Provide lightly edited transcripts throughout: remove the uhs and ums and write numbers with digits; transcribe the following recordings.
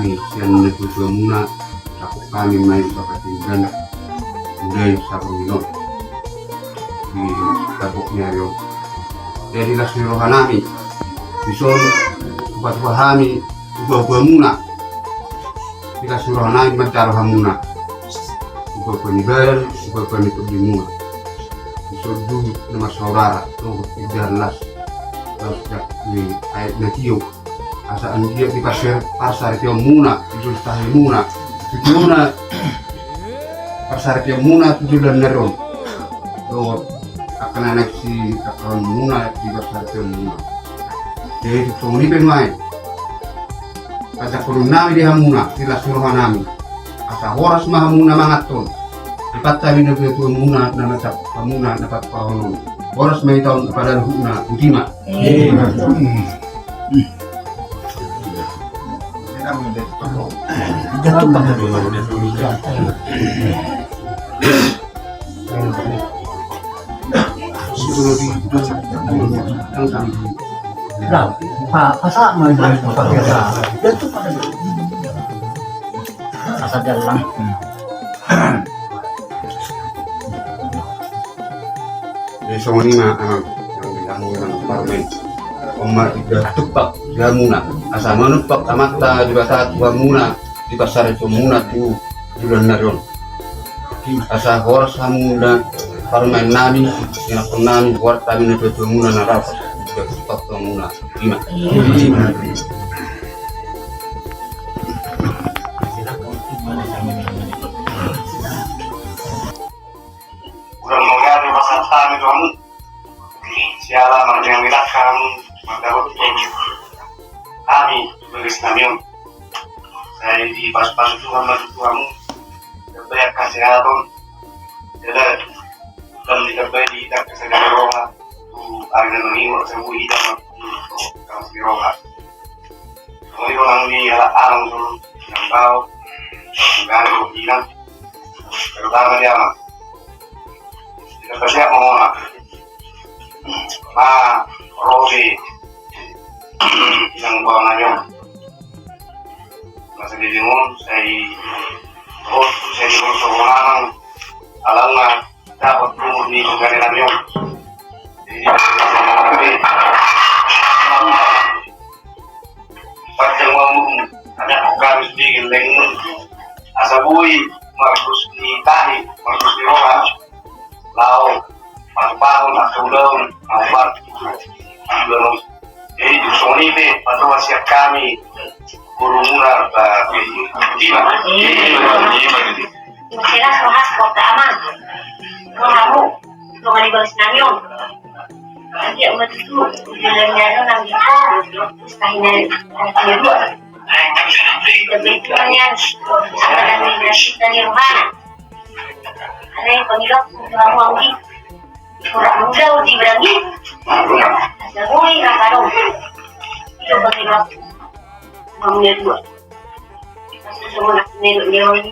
kami siang negeri muna takut kami main papatinggan kemudian sabung minum di tabuknya yo jadi kasih rohanami bison buat kami buah muna dikasih rohanami mencari hamuna buah penibel buah penitup di muna bison dulu nama saudara tuh 13 di ayat natio asaan dia di pasar itu muna itu tahi muna pasar itu muna itu dan neron lo akan anak si akan muna di pasar itu muna jadi itu ini pemain kata kurun nami dia muna tidak suruh nami asa horas mah muna mangaton dapat kami nabi itu muna nama cap muna dapat pahon horas mai tahun pada huna utima jatuh pada masa mau pakai jatuh pada asal jalan jadi semua ini mah yang bilang parmen Oma tidak tupak dia muna asal menupak amata di pasar tua muna di pasar itu muna tu bulan naron asal horas hamuna parmen nami yang nami buat kami itu muna narapas juga tupak tu muna lima kurang mengajar di pasar kami kamu siapa mana yang bilang kamu mendapat kami tulis namion saya di pas-pas Tuhan bantu kamu terbanyak kesehatan jadi dan dikembali tidak kesehatan roha tu ada nani orang sembuh hidup kamu si roha kalau orang di alam tu yang tahu enggak ada bilang terutama dia mah tidak percaya mau Robi yang bawa nanya masa dibingung saya diburu seorang alangnya dapat umur di negara nanya jadi panjang ngomong ada garis di lengan asabui markus di tahi markus di roha lau pang-pang atau daun awal belum jadi Sony itu atau wasiat kami berumuran jelas rohas kota aman rohamu rohani balas nanyong nanti umat itu jalannya nang gitu mustahilnya dua kebetulannya ada migrasi dari rohana ada yang pemilih kamu anggi kurang muda uji berani Semua rakadong itu bagi waktu mamanya dua semua nak nelo ini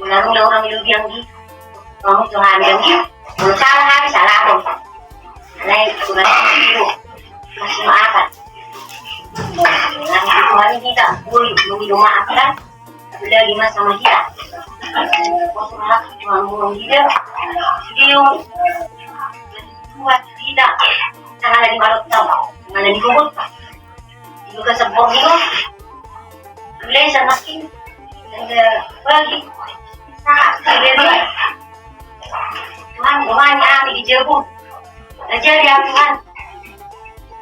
melarang orang itu yang di kamu Tuhan yang di salah hari salah dong lain sudah itu masih maafkan nanti Tuhan kita boleh mengirim maafkan sudah lima sama dia masalah Tuhan mau dia dia buat tidak jangan lagi balok tahu jangan lagi kubur juga sebab itu boleh semakin bagi sebelum Tuhan yang dijebuk aja dia Tuhan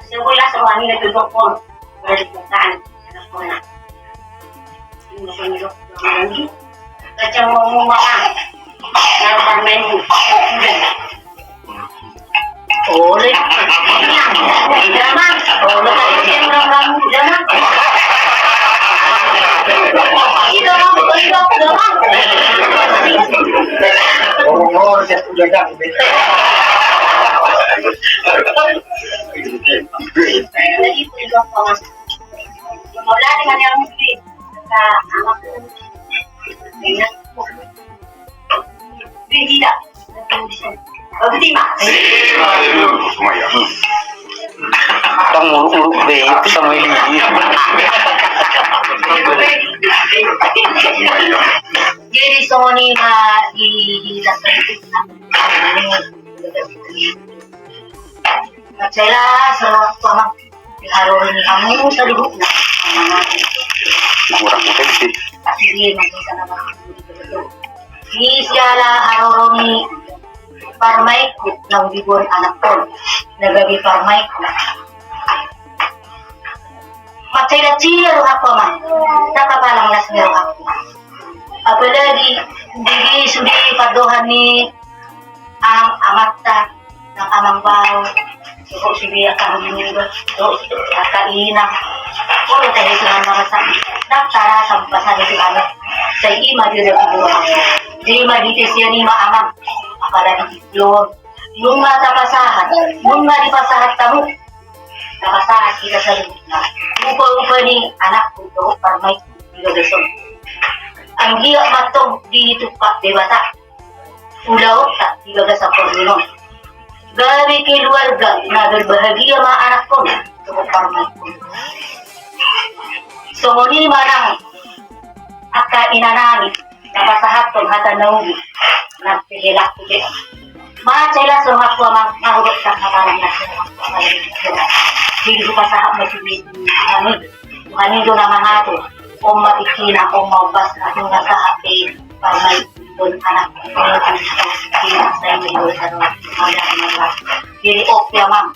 sebelah seruani lebih pokok dari bukan sekolah ini penjok lagi kacang ngomong makan yang bermain oleh jangan oleh yang orang jangan itu oh saya sudah dah Mula dengan yang muslim kita anak dengan tidak Bagaimana? Tang muluk-muluk deh itu sama ini. Jadi Sony di Macela sa pamang diharorin kamu sa lubuk na. Kurang potensi. Sige, makita naman. Di siyala haroroni parmay ko ng bibon anak ko. Nagabi parmay ko. Macela chila ro ako man. Nakapalang nas meron ako. Apalagi hindi sudi padohan ni ang amata ng amang baho. So, sige, akang minuto. So, akainang. O, tayo sa mga sa daktara sa basa ni ano. Sa ima, di rin siguro ako. Di madite siya ni maamang. Apalagi yun. Yung matapasahan. Yung madipasahan tamo. Napasahan kita sa lubog na. Upa-upa ni anak ko ito. Parmay bilogason. Ang giya matong dito pa, di bata. Ulaw, tak bilogas sa porminon. Gabi keluarga na berbahagia mga anak ko. Tungkol parmay ko. So, ngunit manang aka inanami napasahat kong hata nauwi nagpihilak ko din. Macela so ako mang mahurot sa kapalang na hindi ko pasahap masibig kami doon na mga ito o matikina o maubas na yung nasahap eh parmay doon anak ko sa inyo sa mga diri opya mang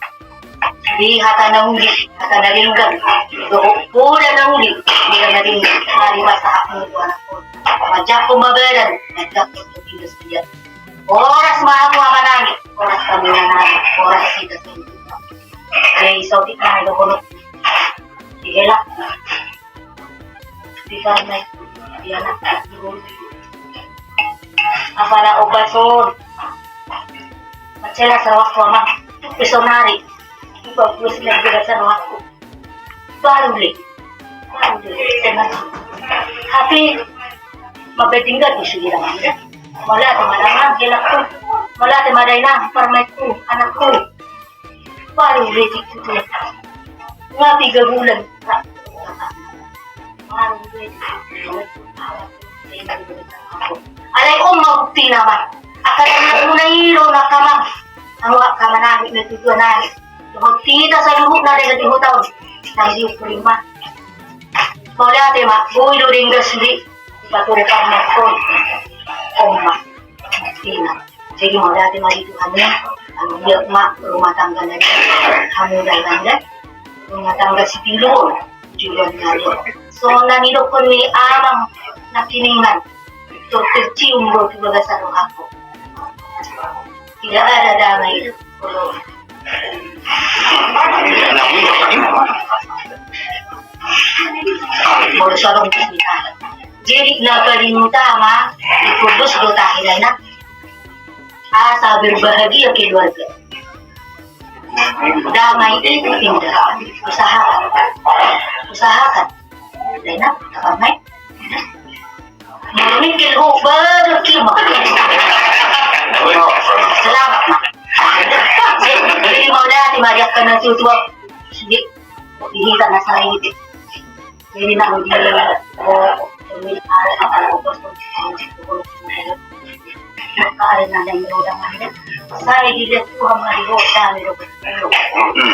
di hata nauli hata naringgan pula nauli di ka naringgan mariwas sa aking anak ko madyak kumabalan nagdak ko bilos diyan oras mga mga manangit oras kami nanangit oras sida sa inyo kaya isaw di na ito kunot dihelak di karnay di anak apala obason Macela sa waktu mang pisonari bagus lagi sa waktu baru tapi mabetinggal di sini lang wala teman-teman gelak ko wala temaday na parmet ko anak ko baru itu nga 3 bulan alay mabukti naman akala na unahiro na kamang ang kamanamit na tutuan namin kita sa lubog na rin natin hutaw nang diyo ko rin man mula ate ma buhay do rin gasli ipaturo ka na ko oma tina sige mula ate ma dito kami ang diyo ma rumah tangga na rin hamu dalang rumah tangga si Tilo jualan na rin so nanilo ko ni amang nakiningan ito tercium bro tibaga sa roha ko tidak ada damai kalau mau sarong kita jadi nakalimutan ikubus do tahilan na asa berbahagia keluarga damai itu indah usahakan dan kapamay memikir baru kima selamat mak jadi mau dah dimariak kena tutup sedikit dihita na sa hindi jadi na di apa maka na yang berulang saya dilihat Tuhan marihosa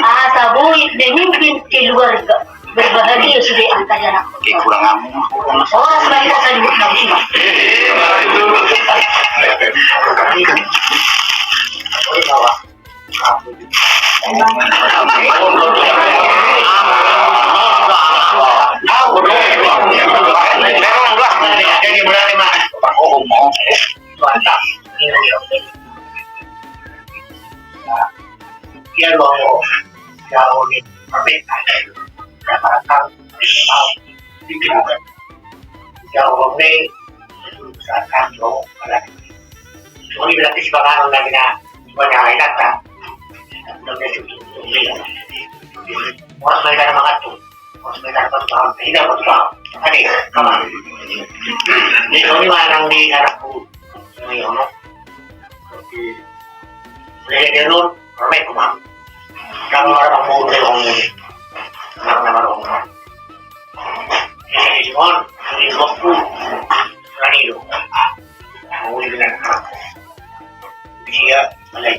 asa buhay demimpin keluarga berbahagia sudah angkat anak Kurang amu. oras mereka sa libut na busima Jadi berarti mah mau mantap. Dia loh, jauh di perbedaan. Katakan jauh nih, usahakan jauh pada. Cuma berarti sebagian lagi na banyak lain kata. Udah cukup orang mereka ada mengatur, orang mereka ada persoalan, tidak persoalan. Tadi, kawan. Di sini mana di arahku, ini orang. Boleh dia nun, ramai kumam. Kalau orang mau beli orang ini, nama orang. Ini on, ini waktu. Huli na. Siya, malay.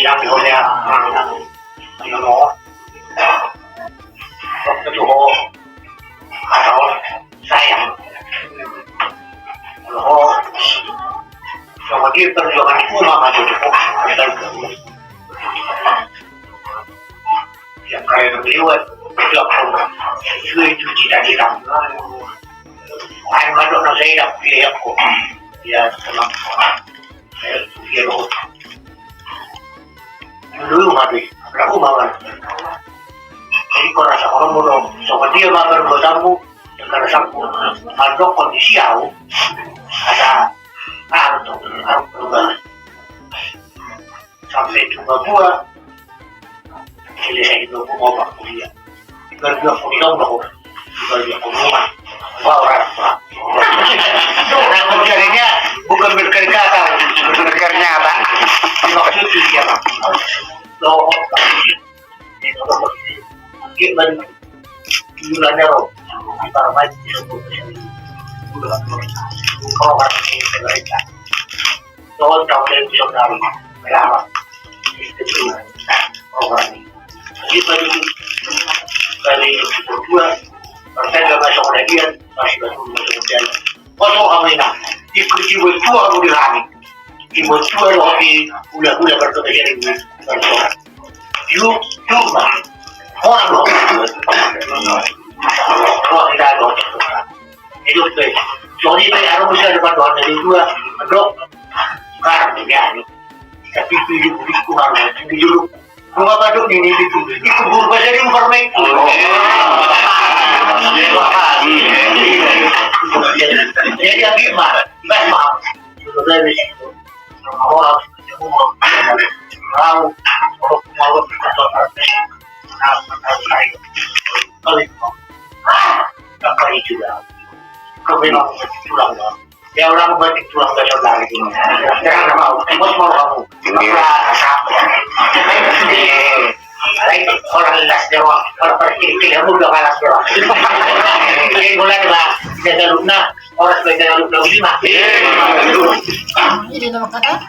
Yang dihulia, ano mo? Huwag na tuho. Ano? Sayang. Ano? So, mag-ipag yung mga kumamatuto ko. Yang kaya ng liwat, ito ako. Ito cita-cita. Ay, madok na sa ilap, pilih ako. Ya, tenang. Saya pikir aku. Dulu mati, aku bangun. Jadi kau rasa orang bodoh, sobat dia makan bertamu, dengan rasaku, mandok kondisi aku, ada, betul, berubah. Sampai juga gua, selesai itu gua mau pak kuliah. Tinggal dia kuliah udah, tinggal dia rumah, orang. Orang mencarinya bukan berkata-kata, sebenarnya apa? Maksud dia apa? Loh, gimana? Bulannya loh, antara maju kalau kan mereka, tahun tahun bisa dari berapa? Itu orang ini. Jadi dari dua partai gabungan kemudian masih kemudian. Kalau kami nak ikut ibu tua aku dirani, ibu tua lagi ulah berkata ini bersorak. You cuma orang loh, kalau tidak ada itu betul. Jadi saya harus bisa dapat doa dari dua, dok. Sekarang ini, tapi pilih kurang, dulu. Rumah baduk ini itu berubah jadi informasi. Jadi yang gimana? Maaf. Sudah di situ. Orang tahu mau apa itu dah? Kau bilang tulang dah. Ya orang berarti tulang dah saudara itu. Jangan mau. Mau kamu. Orang las jawab, orang pergi kamu udah kalah jawab. Jadi bulan lah, jaga luna, orang sebagai luna 5. Ini nama kata.